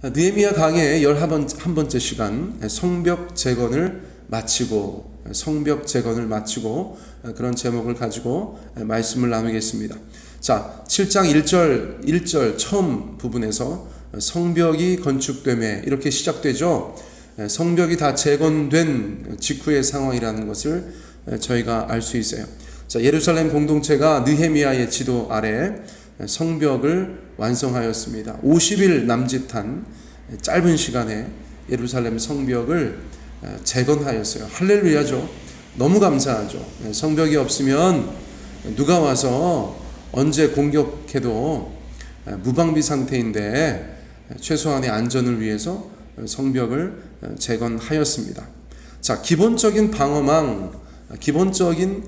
느헤미야 강의 11번째 시간 성벽 재건을 마치고 그런 제목을 가지고 말씀을 나누겠습니다. 자, 7장 1절 처음 부분에서 성벽이 건축됨에 이렇게 시작되죠. 성벽이 다 재건된 직후의 상황이라는 것을 저희가 알 수 있어요. 자, 예루살렘 공동체가 느헤미야의 지도 아래 성벽을 완성하였습니다. 50일 남짓한 짧은 시간에 예루살렘 성벽을 재건하였어요. 할렐루야죠. 너무 감사하죠. 성벽이 없으면 누가 와서 언제 공격해도 무방비 상태인데 최소한의 안전을 위해서 성벽을 재건하였습니다. 자, 기본적인 방어망, 기본적인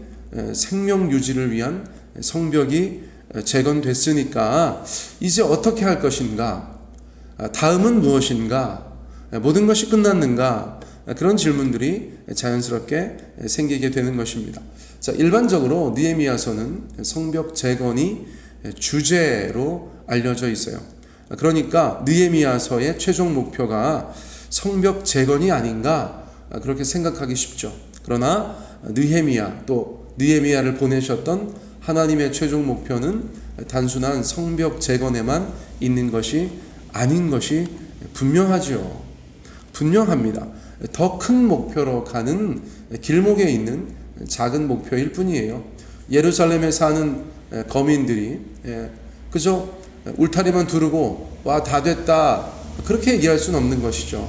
생명 유지를 위한 성벽이 재건됐으니까 이제 어떻게 할 것인가? 다음은 무엇인가? 모든 것이 끝났는가? 그런 질문들이 자연스럽게 생기게 되는 것입니다. 자, 일반적으로 느헤미야서는 성벽 재건이 주제로 알려져 있어요. 그러니까 느헤미야서의 최종 목표가 성벽 재건이 아닌가 그렇게 생각하기 쉽죠. 그러나 느헤미야를 보내셨던 하나님의 최종 목표는 단순한 성벽 재건에만 있는 것이 아닌 것이 분명합니다. 더 큰 목표로 가는 길목에 있는 작은 목표일 뿐이에요. 예루살렘에 사는 거민들이 그저 울타리만 두르고 와, 다 됐다 그렇게 얘기할 수는 없는 것이죠.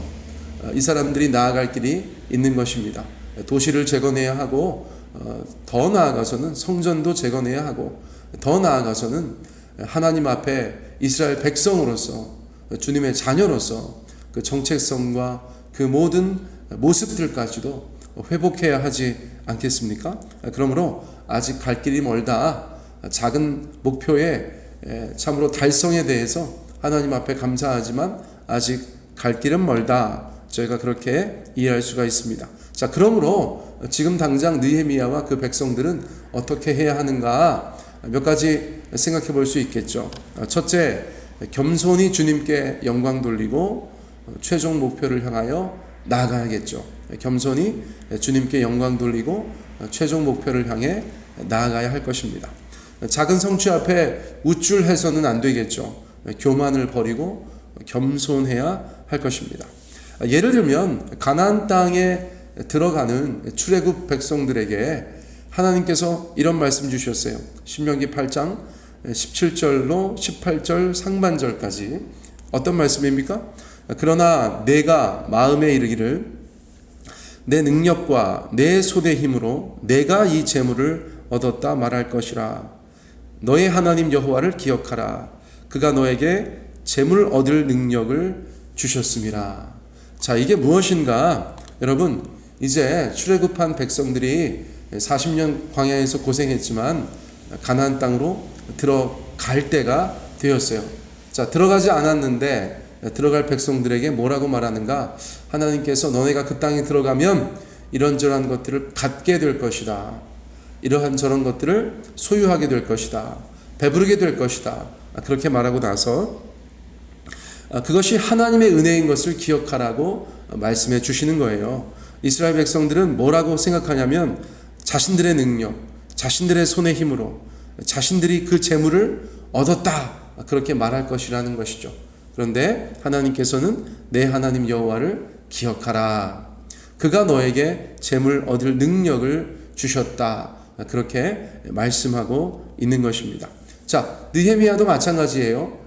이 사람들이 나아갈 길이 있는 것입니다. 도시를 재건해야 하고 더 나아가서는 성전도 재건해야 하고 더 나아가서는 하나님 앞에 이스라엘 백성으로서 주님의 자녀로서 그 정체성과 그 모든 모습들까지도 회복해야 하지 않겠습니까? 그러므로 아직 갈 길이 멀다. 작은 목표에 참으로 달성에 대해서 하나님 앞에 감사하지만 아직 갈 길은 멀다. 저희가 그렇게 이해할 수가 있습니다. 자, 그러므로 지금 당장 느헤미야와 그 백성들은 어떻게 해야 하는가 몇 가지 생각해 볼 수 있겠죠. 첫째, 겸손히 주님께 영광 돌리고 최종 목표를 향하여 나아가야겠죠. 겸손히 주님께 영광 돌리고 최종 목표를 향해 나아가야 할 것입니다. 작은 성취 앞에 우쭐해서는 안 되겠죠. 교만을 버리고 겸손해야 할 것입니다. 예를 들면 가나안 땅에 들어가는 출애굽 백성들에게 하나님께서 이런 말씀 주셨어요. 신명기 8장 17절로 18절 상반절까지 어떤 말씀입니까? 그러나 내가 마음에 이르기를 내 능력과 내 손의 힘으로 내가 이 재물을 얻었다 말할 것이라. 너의 하나님 여호와를 기억하라. 그가 너에게 재물 얻을 능력을 주셨음이라. 자, 이게 무엇인가? 여러분, 이제 출애굽한 백성들이 40년 광야에서 고생했지만 가나안 땅으로 들어갈 때가 되었어요. 자, 들어가지 않았는데 들어갈 백성들에게 뭐라고 말하는가? 하나님께서 너네가 그 땅에 들어가면 이런저런 것들을 갖게 될 것이다. 이러한 저런 것들을 소유하게 될 것이다. 배부르게 될 것이다. 그렇게 말하고 나서 그것이 하나님의 은혜인 것을 기억하라고 말씀해 주시는 거예요. 이스라엘 백성들은 뭐라고 생각하냐면 자신들의 능력, 자신들의 손의 힘으로 자신들이 그 재물을 얻었다. 그렇게 말할 것이라는 것이죠. 그런데 하나님께서는 내 하나님 여호와를 기억하라. 그가 너에게 재물 얻을 능력을 주셨다. 그렇게 말씀하고 있는 것입니다. 자, 느헤미야도 마찬가지예요.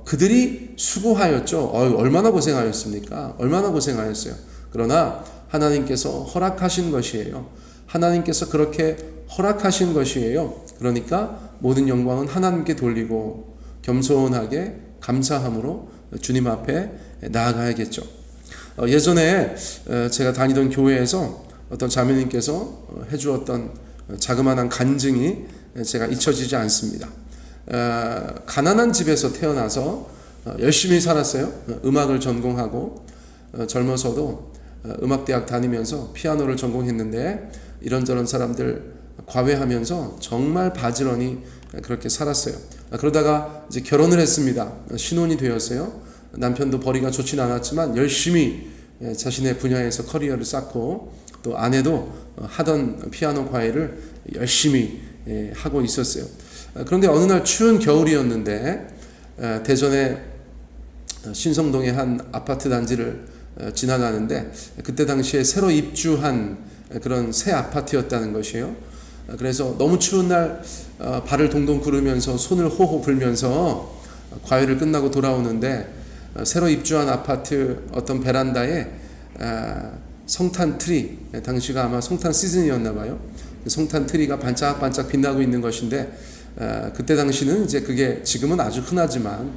그들이 수고하였죠. 얼마나 고생하였습니까? 얼마나 고생하였어요. 그러나 하나님께서 허락하신 것이에요. 하나님께서 그렇게 허락하신 것이에요. 그러니까 모든 영광은 하나님께 돌리고 겸손하게 감사함으로 주님 앞에 나아가야겠죠. 예전에 제가 다니던 교회에서 어떤 자매님께서 해주었던 자그마한 간증이 제가 잊혀지지 않습니다. 가난한 집에서 태어나서 열심히 살았어요. 음악을 전공하고 젊어서도 음악대학 다니면서 피아노를 전공했는데 이런저런 사람들 과외하면서 정말 바지런히 그렇게 살았어요. 그러다가 이제 결혼을 했습니다. 신혼이 되었어요. 남편도 벌이가 좋진 않았지만 열심히 자신의 분야에서 커리어를 쌓고 또 아내도 하던 피아노 과외를 열심히 하고 있었어요. 그런데 어느 날 추운 겨울이었는데 대전의 신성동의 한 아파트 단지를 지나가는데 그때 당시에 새로 입주한 그런 새 아파트였다는 것이에요. 그래서 너무 추운 날 발을 동동 구르면서 손을 호호 불면서 과외를 끝나고 돌아오는데 새로 입주한 아파트 어떤 베란다에 성탄 트리, 당시가 아마 성탄 시즌이었나 봐요. 성탄 트리가 반짝반짝 빛나고 있는 것인데 그때 당시는 이제 그게 지금은 아주 흔하지만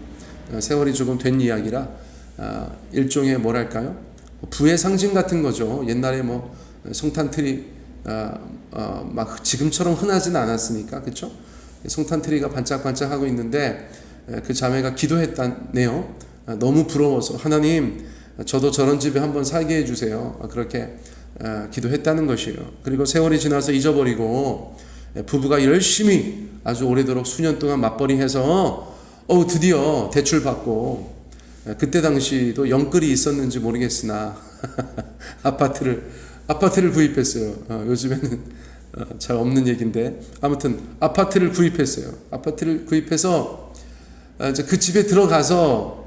세월이 조금 된 이야기라 일종의 뭐랄까요? 부의 상징 같은 거죠. 옛날에 뭐 성탄 트리 막 지금처럼 흔하진 않았으니까, 그렇죠? 성탄 트리가 반짝반짝하고 있는데 그 자매가 기도했다네요. 너무 부러워서 하나님 저도 저런 집에 한번 살게 해주세요. 그렇게 기도했다는 것이에요. 그리고 세월이 지나서 잊어버리고 부부가 열심히 아주 오래도록 수년 동안 맞벌이해서 드디어 대출 받고 그때 당시도 영끌이 있었는지 모르겠으나 아파트를 구입했어요. 요즘에는 잘 없는 얘기인데 아무튼 아파트를 구입했어요. 아파트를 구입해서 이제 그 집에 들어가서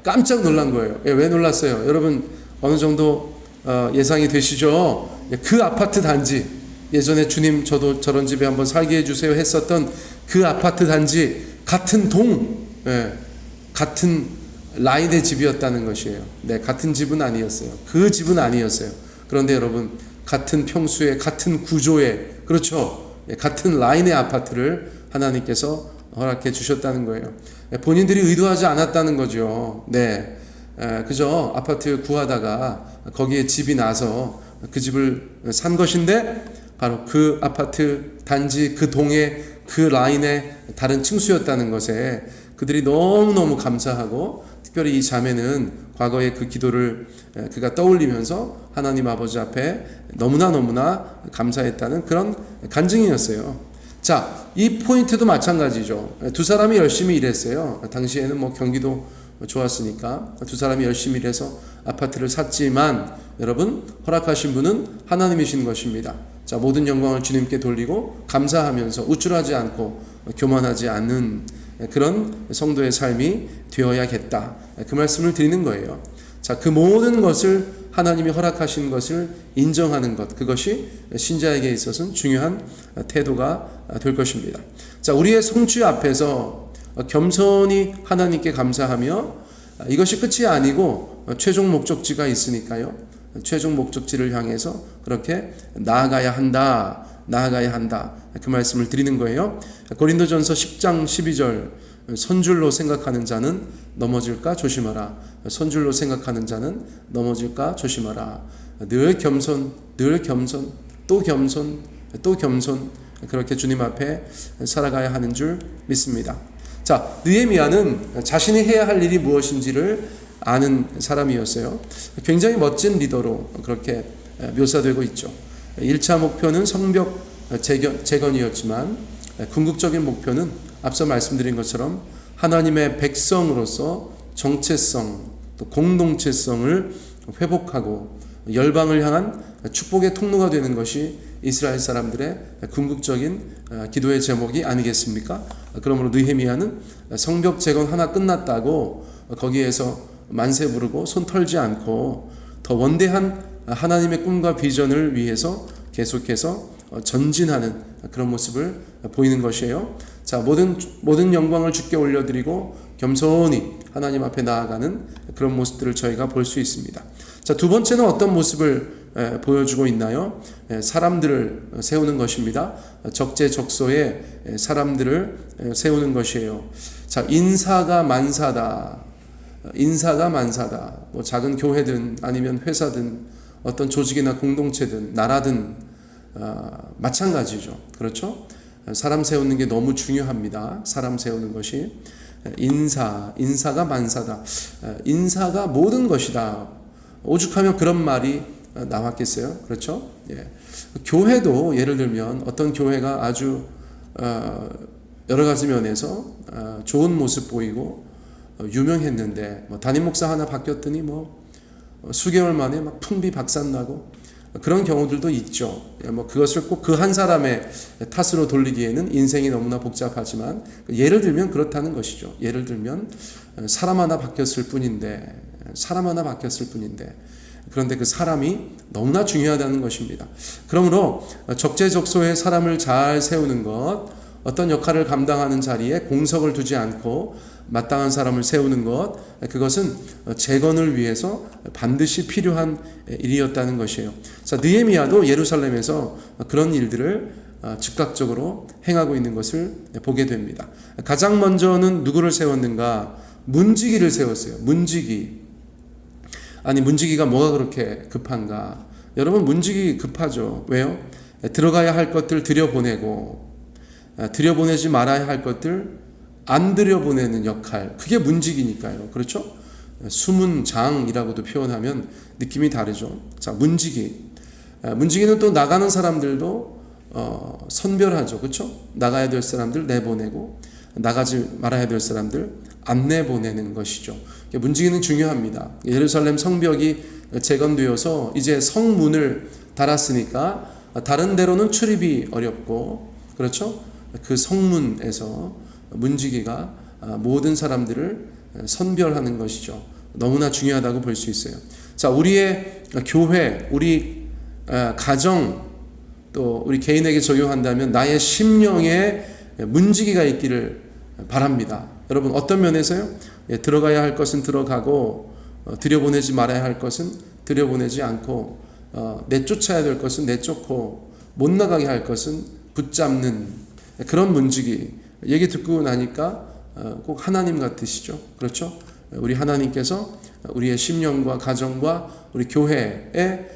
깜짝 놀란 거예요. 왜 놀랐어요? 여러분 어느 정도 예상이 되시죠? 그 아파트 단지, 예전에 주님 저도 저런 집에 한번 살게 해주세요 했었던 그 아파트 단지 같은 같은 라인의 집이었다는 것이에요. 네, 같은 집은 아니었어요. 그 집은 아니었어요. 그런데 여러분 같은 평수의 같은 구조의, 그렇죠, 같은 라인의 아파트를 하나님께서 허락해 주셨다는 거예요. 본인들이 의도하지 않았다는 거죠. 네, 그저 아파트 구하다가 거기에 집이 나서 그 집을 산 것인데 바로 그 아파트 단지 그 동의 그 라인의 다른 층수였다는 것에 그들이 너무너무 감사하고, 특별히 이 자매는 과거의 그 기도를 그가 떠올리면서 하나님 아버지 앞에 너무나 감사했다는 그런 간증이었어요. 자, 이 포인트도 마찬가지죠. 두 사람이 열심히 일했어요. 당시에는 뭐 경기도 좋았으니까 두 사람이 열심히 일해서 아파트를 샀지만 여러분, 허락하신 분은 하나님이신 것입니다. 자, 모든 영광을 주님께 돌리고 감사하면서 우쭐하지 않고 교만하지 않는 그런 성도의 삶이 되어야겠다, 그 말씀을 드리는 거예요. 자, 그 모든 것을 하나님이 허락하신 것을 인정하는 것, 그것이 신자에게 있어서는 중요한 태도가 될 것입니다. 자, 우리의 성취 앞에서 겸손히 하나님께 감사하며, 이것이 끝이 아니고 최종 목적지가 있으니까요. 최종 목적지를 향해서 그렇게 나아가야 한다. 그 말씀을 드리는 거예요. 고린도전서 10장 12절, 선줄로 생각하는 자는 넘어질까 조심하라. 선줄로 생각하는 자는 넘어질까 조심하라. 늘 겸손, 또 겸손, 그렇게 주님 앞에 살아가야 하는 줄 믿습니다. 자, 느헤미야는 자신이 해야 할 일이 무엇인지를 아는 사람이었어요. 굉장히 멋진 리더로 그렇게 묘사되고 있죠. 1차 목표는 성벽 재건이었지만 궁극적인 목표는 앞서 말씀드린 것처럼 하나님의 백성으로서 정체성, 또 공동체성을 회복하고 열방을 향한 축복의 통로가 되는 것이 이스라엘 사람들의 궁극적인 기도의 제목이 아니겠습니까? 그러므로 느헤미야는 성벽 재건 하나 끝났다고 거기에서 만세 부르고 손 털지 않고 더 원대한 하나님의 꿈과 비전을 위해서 계속해서 전진하는 그런 모습을 보이는 것이에요. 자, 모든 영광을 주께 올려드리고 겸손히 하나님 앞에 나아가는 그런 모습들을 저희가 볼 수 있습니다. 자, 두 번째는 어떤 모습을 보여주고 있나요? 사람들을 세우는 것입니다. 적재적소에 사람들을 세우는 것이에요. 자, 인사가 만사다. 뭐 작은 교회든 아니면 회사든 어떤 조직이나 공동체든 나라든 마찬가지죠. 그렇죠? 사람 세우는 게 너무 중요합니다. 사람 세우는 것이. 인사가 만사다. 인사가 모든 것이다. 오죽하면 그런 말이 나왔겠어요. 그렇죠? 예. 교회도 예를 들면 어떤 교회가 아주 여러 가지 면에서 좋은 모습 보이고 유명했는데 담임 목사 하나 바뀌었더니 수개월 만에 막 풍비박산나고 그런 경우들도 있죠. 그것을 꼭 그 한 사람의 탓으로 돌리기에는 인생이 너무나 복잡하지만 예를 들면 그렇다는 것이죠. 예를 들면 사람 하나 바뀌었을 뿐인데 그런데 그 사람이 너무나 중요하다는 것입니다. 그러므로 적재적소에 사람을 잘 세우는 것, 어떤 역할을 감당하는 자리에 공석을 두지 않고 마땅한 사람을 세우는 것, 그것은 재건을 위해서 반드시 필요한 일이었다는 것이에요. 자, 느헤미야도 예루살렘에서 그런 일들을 즉각적으로 행하고 있는 것을 보게 됩니다. 가장 먼저는 누구를 세웠는가? 문지기를 세웠어요. 문지기가 뭐가 그렇게 급한가? 여러분, 문지기 급하죠. 왜요? 들어가야 할 것들 들여보내고, 들여보내지 말아야 할 것들 안 들여보내는 역할, 그게 문지기니까요. 그렇죠? 수문장이라고도 표현하면 느낌이 다르죠. 자, 문지기는 또 나가는 사람들도 선별하죠. 그렇죠? 나가야 될 사람들 내보내고 나가지 말아야 될 사람들 안 내보내는 것이죠. 문지기는 중요합니다. 예루살렘 성벽이 재건되어서 이제 성문을 달았으니까 다른 데로는 출입이 어렵고, 그렇죠? 그 성문에서 문지기가 모든 사람들을 선별하는 것이죠. 너무나 중요하다고 볼 수 있어요. 자, 우리의 교회, 우리 가정, 또 우리 개인에게 적용한다면 나의 심령에 문지기가 있기를 바랍니다. 여러분, 어떤 면에서요? 들어가야 할 것은 들어가고 들여보내지 말아야 할 것은 들여보내지 않고 내쫓아야 될 것은 내쫓고 못 나가게 할 것은 붙잡는 그런 문지기. 얘기 듣고 나니까 꼭 하나님 같으시죠. 그렇죠? 우리 하나님께서 우리의 심령과 가정과 우리 교회에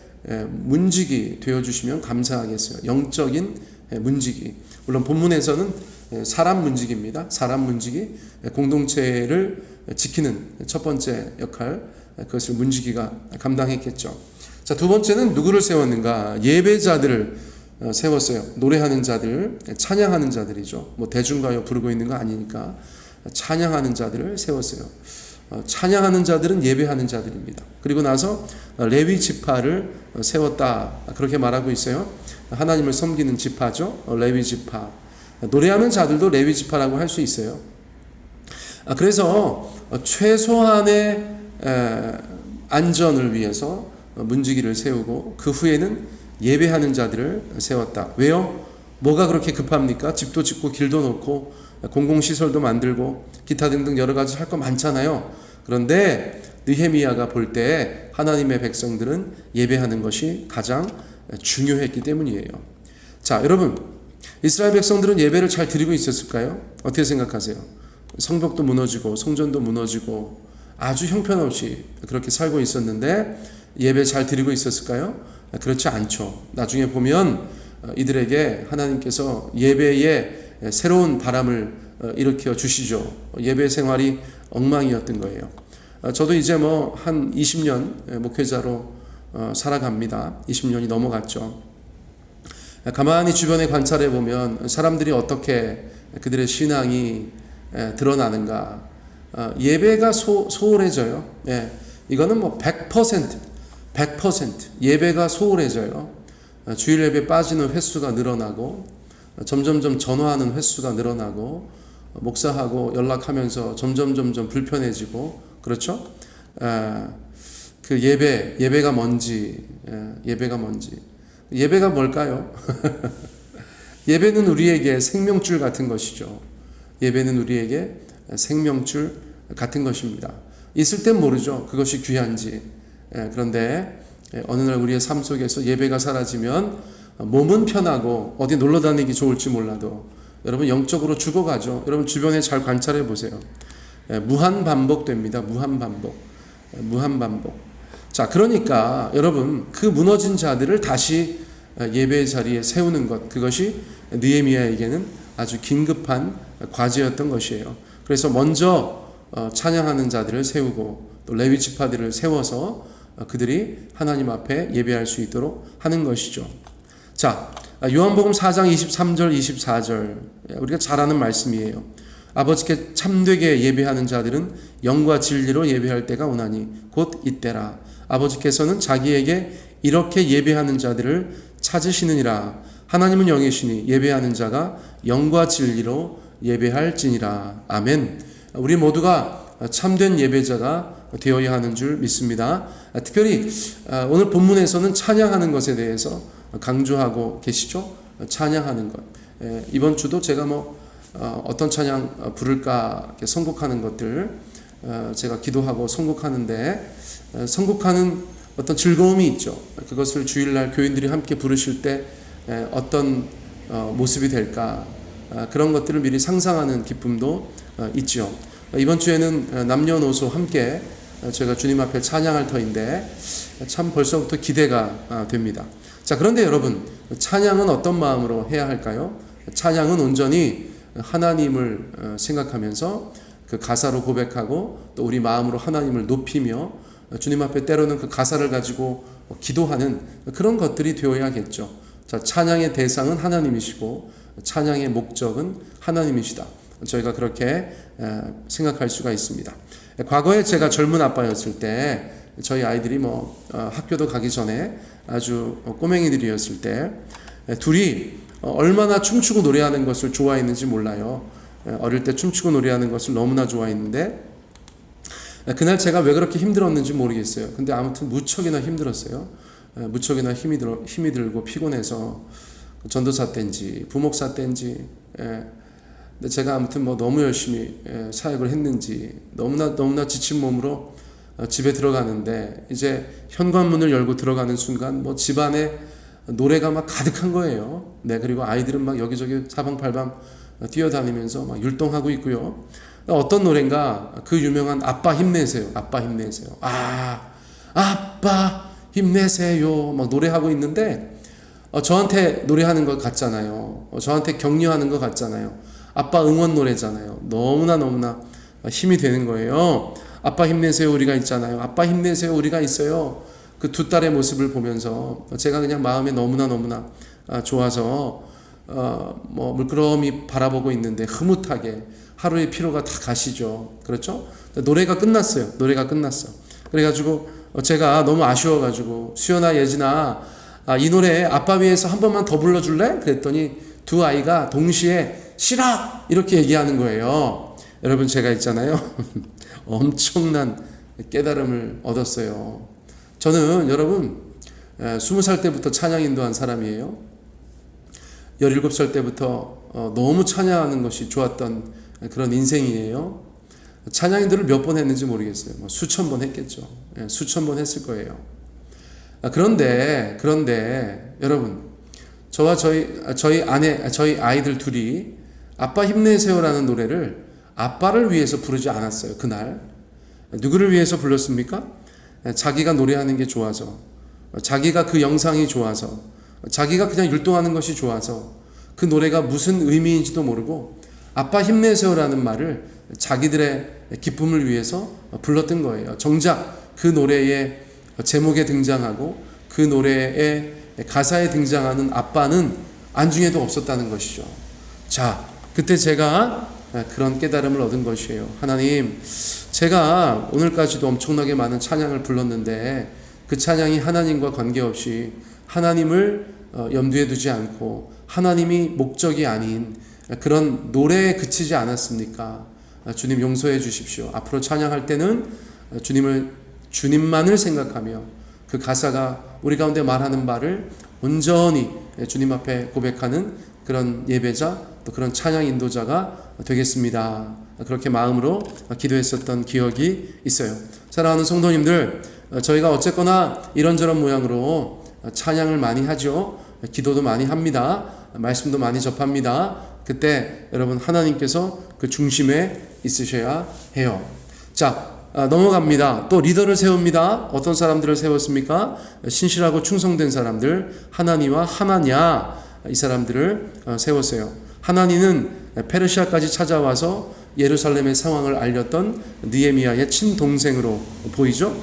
문지기 되어주시면 감사하겠어요. 영적인 문지기. 물론 본문에서는 사람 문지기입니다. 사람 문지기, 공동체를 지키는 첫 번째 역할, 그것을 문지기가 감당했겠죠. 자, 두 번째는 누구를 세웠는가? 예배자들을 세웠어요. 노래하는 자들, 찬양하는 자들이죠. 대중가요 부르고 있는 거 아니니까 찬양하는 자들을 세웠어요. 찬양하는 자들은 예배하는 자들입니다. 그리고 나서 레위 지파를 세웠다, 그렇게 말하고 있어요. 하나님을 섬기는 지파죠. 레위 지파. 노래하는 자들도 레위 지파라고 할 수 있어요. 그래서 최소한의 안전을 위해서 문지기를 세우고 그 후에는 예배하는 자들을 세웠다. 왜요? 뭐가 그렇게 급합니까? 집도 짓고 길도 놓고 공공시설도 만들고 기타 등등 여러 가지 할 거 많잖아요. 그런데 느헤미야가 볼 때 하나님의 백성들은 예배하는 것이 가장 중요했기 때문이에요. 자, 여러분, 이스라엘 백성들은 예배를 잘 드리고 있었을까요? 어떻게 생각하세요? 성벽도 무너지고 성전도 무너지고 아주 형편없이 그렇게 살고 있었는데 예배 잘 드리고 있었을까요? 그렇지 않죠. 나중에 보면 이들에게 하나님께서 예배에 새로운 바람을 일으켜 주시죠. 예배 생활이 엉망이었던 거예요. 저도 이제 한 20년 목회자로 살아갑니다. 20년이 넘어갔죠. 가만히 주변에 관찰해 보면 사람들이 어떻게 그들의 신앙이 드러나는가. 예배가 소홀해져요. 이거는 100% 예배가 소홀해져요. 주일 예배 빠지는 횟수가 늘어나고 점점점 전화하는 횟수가 늘어나고 목사하고 연락하면서 점점 불편해지고, 그렇죠? 그 예배가 뭔지. 예배가 뭘까요? 예배는 우리에게 생명줄 같은 것이죠. 예배는 우리에게 생명줄 같은 것입니다. 있을 땐 모르죠. 그것이 귀한지. 그런데 어느 날 우리의 삶 속에서 예배가 사라지면 몸은 편하고 어디 놀러 다니기 좋을지 몰라도 여러분 영적으로 죽어가죠. 여러분 주변에 잘 관찰해 보세요. 무한 반복됩니다. 무한 반복. 자, 그러니까 여러분 그 무너진 자들을 다시 예배의 자리에 세우는 것, 그것이 느헤미야에게는 아주 긴급한 과제였던 것이에요. 그래서 먼저 찬양하는 자들을 세우고 또 레위 지파들을 세워서 그들이 하나님 앞에 예배할 수 있도록 하는 것이죠. 자, 요한복음 4장 23절 24절 우리가 잘 아는 말씀이에요. 아버지께 참되게 예배하는 자들은 영과 진리로 예배할 때가 오나니 곧 이때라. 아버지께서는 자기에게 이렇게 예배하는 자들을 찾으시느니라. 하나님은 영이시니 예배하는 자가 영과 진리로 예배할지니라. 아멘. 우리 모두가 참된 예배자가 되어야 하는 줄 믿습니다. 특별히 오늘 본문에서는 찬양하는 것에 대해서 강조하고 계시죠. 찬양하는 것. 이번 주도 제가 어떤 찬양 부를까 선곡하는 것들 제가 기도하고 선곡하는데 선곡하는 어떤 즐거움이 있죠. 그것을 주일날 교인들이 함께 부르실 때 어떤 모습이 될까, 그런 것들을 미리 상상하는 기쁨도 있죠. 이번 주에는 남녀노소 함께 저희가 주님 앞에 찬양할 터인데 참 벌써부터 기대가 됩니다. 자, 그런데 여러분, 찬양은 어떤 마음으로 해야 할까요? 찬양은 온전히 하나님을 생각하면서 그 가사로 고백하고 또 우리 마음으로 하나님을 높이며 주님 앞에 때로는 그 가사를 가지고 기도하는 그런 것들이 되어야겠죠. 자, 찬양의 대상은 하나님이시고 찬양의 목적은 하나님이시다. 저희가 그렇게 생각할 수가 있습니다. 과거에 제가 젊은 아빠였을 때 저희 아이들이 학교도 가기 전에 아주 꼬맹이들이었을 때 둘이 얼마나 춤추고 노래하는 것을 좋아했는지 몰라요. 어릴 때 춤추고 노래하는 것을 너무나 좋아했는데 그날 제가 왜 그렇게 힘들었는지 모르겠어요. 근데 아무튼 무척이나 힘들었어요. 무척이나 힘이 들고 피곤해서 전도사 때인지 부목사 때인지 근데 제가 아무튼 너무 열심히 사역을 했는지 너무나 지친 몸으로 집에 들어가는데 이제 현관문을 열고 들어가는 순간 집안에 노래가 막 가득한 거예요. 네, 그리고 아이들은 막 여기저기 사방팔방 뛰어다니면서 막 율동하고 있고요. 어떤 노래인가, 그 유명한 아빠 힘내세요. 아빠 힘내세요. 아빠 힘내세요. 막 노래하고 있는데 저한테 노래하는 것 같잖아요. 저한테 격려하는 것 같잖아요. 아빠 응원 노래잖아요. 너무나 힘이 되는 거예요. 아빠 힘내세요 우리가 있잖아요. 아빠 힘내세요 우리가 있어요. 그 두 딸의 모습을 보면서 제가 그냥 마음에 너무나 좋아서 물끄러미 바라보고 있는데 흐뭇하게 하루의 피로가 다 가시죠. 그렇죠? 노래가 끝났어요. 그래가지고 제가 너무 아쉬워가지고 수연아, 예진아, 이 노래 아빠 위해서 한 번만 더 불러줄래? 그랬더니 두 아이가 동시에 싫어! 이렇게 얘기하는 거예요. 여러분, 제가 있잖아요. 엄청난 깨달음을 얻었어요. 저는 여러분 20살 때부터 찬양 인도한 사람이에요. 17살 때부터 너무 찬양하는 것이 좋았던 그런 인생이에요. 찬양 인도를 몇 번 했는지 모르겠어요. 수천 번 했겠죠. 수천 번 했을 거예요. 그런데 여러분, 저와 저희 아이들 둘이 아빠 힘내세요라는 노래를 아빠를 위해서 부르지 않았어요. 그날 누구를 위해서 불렀습니까? 자기가 노래하는 게 좋아서, 자기가 그 영상이 좋아서, 자기가 그냥 율동하는 것이 좋아서, 그 노래가 무슨 의미인지도 모르고 아빠 힘내세요라는 말을 자기들의 기쁨을 위해서 불렀던 거예요. 정작 그 노래의 제목에 등장하고 그 노래의 가사에 등장하는 아빠는 안중에도 없었다는 것이죠. 자, 그때 제가 그런 깨달음을 얻은 것이에요. 하나님, 제가 오늘까지도 엄청나게 많은 찬양을 불렀는데 그 찬양이 하나님과 관계없이 하나님을 염두에 두지 않고 하나님이 목적이 아닌 그런 노래에 그치지 않았습니까? 주님, 용서해 주십시오. 앞으로 찬양할 때는 주님만을 생각하며 그 가사가 우리 가운데 말하는 바를 온전히 주님 앞에 고백하는 그런 예배자, 또 그런 찬양 인도자가 되겠습니다. 그렇게 마음으로 기도했었던 기억이 있어요. 사랑하는 성도님들, 저희가 어쨌거나 이런저런 모양으로 찬양을 많이 하죠. 기도도 많이 합니다. 말씀도 많이 접합니다. 그때 여러분, 하나님께서 그 중심에 있으셔야 해요. 자, 넘어갑니다. 또 리더를 세웁니다. 어떤 사람들을 세웠습니까? 신실하고 충성된 사람들, 하나니와 하나냐, 이 사람들을 세웠어요. 하나니는 페르시아까지 찾아와서 예루살렘의 상황을 알렸던 느헤미야의 친동생으로 보이죠?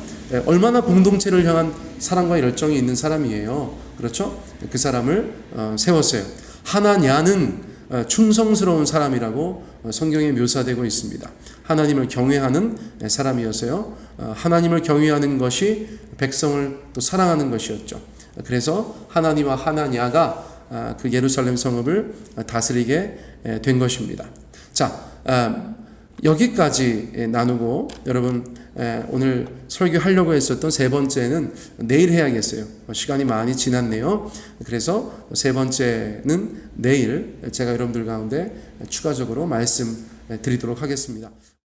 얼마나 공동체를 향한 사랑과 열정이 있는 사람이에요. 그렇죠? 그 사람을 세웠어요. 하나냐는 충성스러운 사람이라고 성경에 묘사되고 있습니다. 하나님을 경외하는 사람이어서요. 하나님을 경외하는 것이 백성을 또 사랑하는 것이었죠. 그래서 하나니와 하나냐가 그 예루살렘 성읍을 다스리게 된 것입니다. 자, 여기까지 나누고 여러분 오늘 설교하려고 했었던 세 번째는 내일 해야겠어요. 시간이 많이 지났네요. 그래서 세 번째는 내일 제가 여러분들 가운데 추가적으로 말씀 드리도록 하겠습니다.